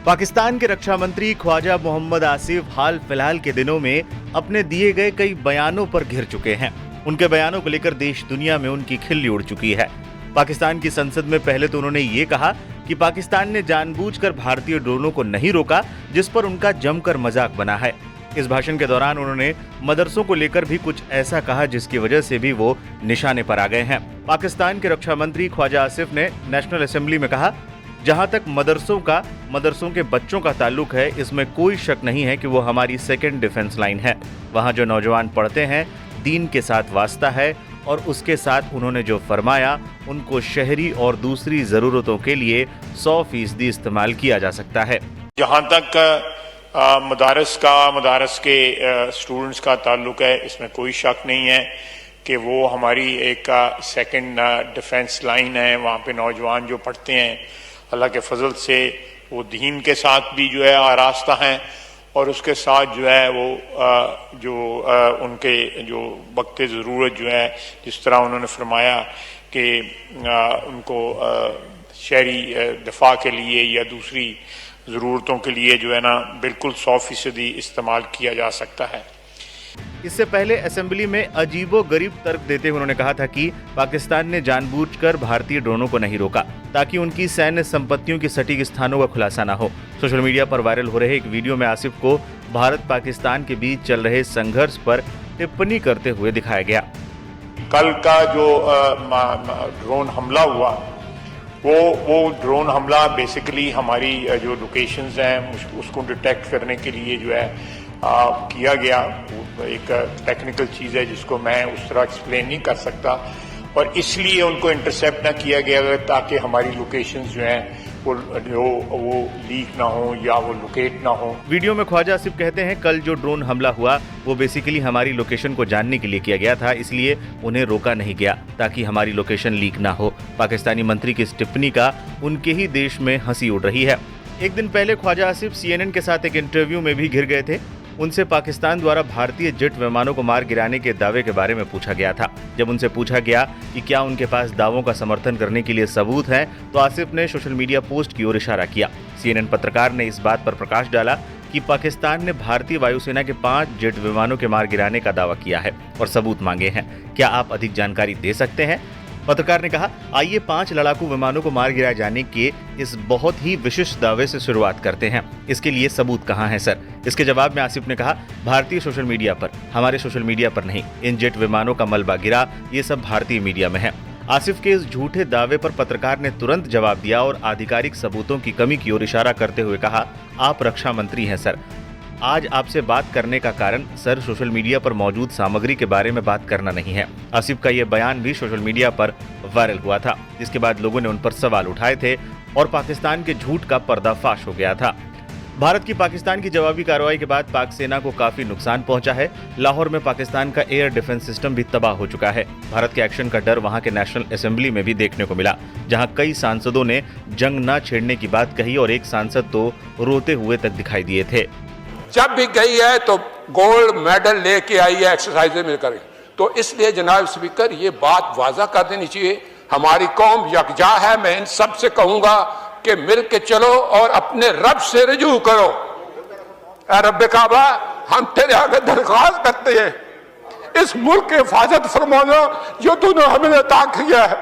पाकिस्तान के रक्षा मंत्री ख्वाजा मोहम्मद आसिफ हाल फिलहाल के दिनों में अपने दिए गए कई बयानों पर घिर चुके हैं। उनके बयानों को लेकर देश दुनिया में उनकी खिल्ली उड़ चुकी है। पाकिस्तान की संसद में पहले तो उन्होंने ये कहा कि पाकिस्तान ने जानबूझकर भारतीय ड्रोनों को नहीं रोका, जिस पर उनका जमकर मजाक बना है। इस भाषण के दौरान उन्होंने मदरसों को लेकर भी कुछ ऐसा कहा जिसकी वजह से भी वो निशाने पर आ गए हैं। पाकिस्तान के रक्षा मंत्री ख्वाजा आसिफ ने नेशनल असेंबली में कहा, जहां तक मदरसों के बच्चों का ताल्लुक है, इसमें कोई शक नहीं है कि वो हमारी सेकेंड डिफेंस लाइन है। वहां जो नौजवान पढ़ते हैं, दीन के साथ वास्ता है और उसके साथ उन्होंने जो फरमाया, उनको शहरी और दूसरी ज़रूरतों के लिए 100% इस्तेमाल किया जा सकता है। जहाँ तक मदारस के स्टूडेंट्स का ताल्लुक है, इसमें कोई शक नहीं है कि वो हमारी एक सेकंड डिफेंस लाइन है। वहाँ पे नौजवान जो पढ़ते हैं, अल्लाह के फजल से वो दीन के साथ भी जो है आरास्ता हैं और उसके साथ जो है वो उनके जो वक्त ज़रूरत जो है, जिस तरह उन्होंने फरमाया कि उनको शहरी दफा के लिए या दूसरी ज़रूरतों के लिए जो है ना, बिल्कुल 100% इस्तेमाल किया जा सकता है। इससे पहले असेंबली में अजीबोगरीब तर्क देते हुए उन्होंने कहा था कि पाकिस्तान ने जानबूझकर भारतीय ड्रोनों को नहीं रोका ताकि उनकी सैन्य संपत्तियों की सटीक स्थानों का खुलासा न हो। सोशल मीडिया पर वायरल हो रहे एक वीडियो में आसिफ को भारत पाकिस्तान के बीच चल रहे संघर्ष पर टिप्पणी करते हुए दिखाया गया। कल का जो ड्रोन हमला हुआ, वो ड्रोन हमला बेसिकली हमारी जो लोकेशंस हैं उसको डिटेक्ट करने के लिए जो है किया गया। एक टेक्निकल चीज़ है जिसको मैं उस तरह एक्सप्लेन नहीं कर सकता, और इसलिए उनको इंटरसेप्ट ना किया गया ताकि हमारी लोकेशंस जो हैं वो लीक ना हो या वो लोकेट ना हो। वीडियो में ख्वाजा आसिफ कहते हैं, कल जो ड्रोन हमला हुआ वो बेसिकली हमारी लोकेशन को जानने के लिए किया गया था, इसलिए उन्हें रोका नहीं गया ताकि हमारी लोकेशन लीक ना हो। पाकिस्तानी मंत्री की इस टिप्पणी का उनके ही देश में हंसी उड़ रही है। एक दिन पहले ख्वाजा आसिफ CNN के साथ एक इंटरव्यू में भी घिर गए थे। उनसे पाकिस्तान द्वारा भारतीय जेट विमानों को मार गिराने के दावे के बारे में पूछा गया था। जब उनसे पूछा गया कि क्या उनके पास दावों का समर्थन करने के लिए सबूत हैं, तो आसिफ ने सोशल मीडिया पोस्ट की ओर इशारा किया। CNN पत्रकार ने इस बात पर प्रकाश डाला कि पाकिस्तान ने भारतीय वायुसेना के 5 जेट विमानों के मार गिराने का दावा किया है और सबूत मांगे हैं। क्या आप अधिक जानकारी दे सकते हैं? पत्रकार ने कहा, आइए 5 लड़ाकू विमानों को मार गिराए जाने के इस बहुत ही विशिष्ट दावे से शुरुआत करते हैं। इसके लिए सबूत कहाँ है सर? इसके जवाब में आसिफ ने कहा, भारतीय सोशल मीडिया पर, हमारे सोशल मीडिया पर नहीं। इन जेट विमानों का मलबा गिरा, ये सब भारतीय मीडिया में है। आसिफ के इस झूठे दावे पर पत्रकार ने तुरंत जवाब दिया और आधिकारिक सबूतों की कमी की ओर इशारा करते हुए कहा, आप रक्षा मंत्री हैं सर। आज आपसे बात करने का कारण सर सोशल मीडिया पर मौजूद सामग्री के बारे में बात करना नहीं है। आसिफ का यह बयान भी सोशल मीडिया पर वायरल हुआ था, जिसके बाद लोगों ने उन पर सवाल उठाए थे और पाकिस्तान के झूठ का पर्दाफाश हो गया था। भारत की पाकिस्तान की जवाबी कार्रवाई के बाद पाक सेना को काफी नुकसान पहुंचा है। लाहौर में पाकिस्तान का एयर डिफेंस सिस्टम भी तबाह हो चुका है। भारत के एक्शन का डर वहां के नेशनल असेंबली में भी देखने को मिला, जहां कई सांसदों ने जंग न छेड़ने की बात कही और एक सांसद तो रोते हुए तक दिखाई दिए थे। जब भी गई है तो गोल्ड मेडल लेके आई है एक्सरसाइज में कर, तो इसलिए जनाब स्पीकर ये बात वाजा कर देनी चाहिए, हमारी कौम यकजा है। मैं इन सब से कहूंगा कि मिल के चलो और अपने रब से रजू करो। रब काबा, हम तेरे आगे दरख्वास्त करते हैं, इस मुल्क की हिफाजत फरमाना जो तूने हमें अता किया है,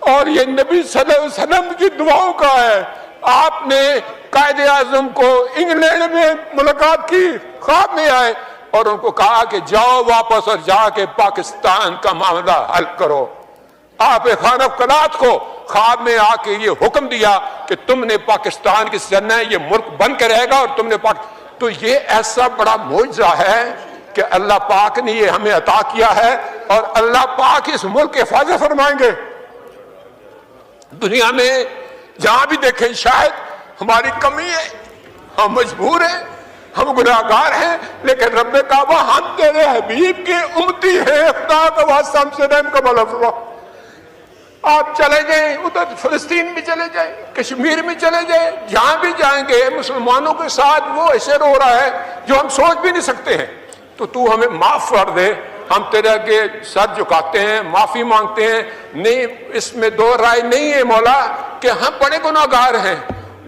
और ये नबी सल्लल्लाहु अलैहि वसल्लम की दुआओं का है। आपने कायदे आजम को इंग्लैंड में मुलाकात की, ख्वाब में आए और उनको कहा कि जाओ वापस और जाके पाकिस्तान का मामला हल करो। आप खान कलात को ख्वाब में आके ये हुक्म दिया कि तुमने पाकिस्तान की सरना है, ये मुल्क बन के रहेगा और तुमने तो ये ऐसा बड़ा मोइज़ा है कि अल्लाह पाक ने ये हमें अता किया है और अल्लाह पाक इस मुल्क की हिफाजत फरमाएंगे। दुनिया में जहां भी देखें शायद हमारी कमी है, हम मजबूर हैं, हम गुनाहगार हैं, लेकिन रब काबा हम तेरे हबीब के उम्मती हैं, खुदा का वास्ता हमसे रहम का भला फरमा। आप चले जाएं, उधर फिलिस्तीन में चले जाएं, कश्मीर में चले जाएं, जहां भी जाएंगे मुसलमानों के साथ वो ऐसे रो रहा है जो हम सोच भी नहीं सकते हैं। तो तू हमें माफ कर दे, हम तेरे आगे सर झुकाते हैं, माफी मांगते हैं। नहीं, इसमें दो राय नहीं है मौला कि हम बड़े गुनाहगार हैं,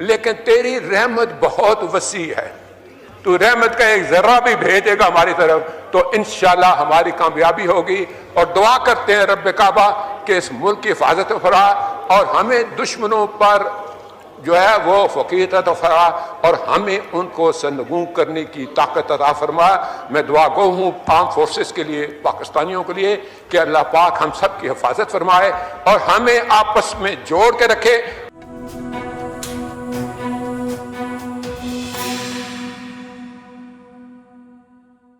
लेकिन तेरी रहमत बहुत वसी है, तू रहमत का एक जर्रा भी भेजेगा हमारी तरफ तो इंशाल्लाह हमारी कामयाबी होगी। और दुआ करते हैं रब काबा कि इस मुल्क की हिफाजत फरमा और हमें दुश्मनों पर जो है वो फकीर अता फरमा और हमें उनको सरनगू करने की ताकत अता फरमा। मैं दुआ गो हूँ आर्म फोर्सेस के लिए, पाकिस्तानियों के लिए कि अल्लाह पाक हम सब की हिफाजत फरमाए और हमें आपस में जोड़ के रखे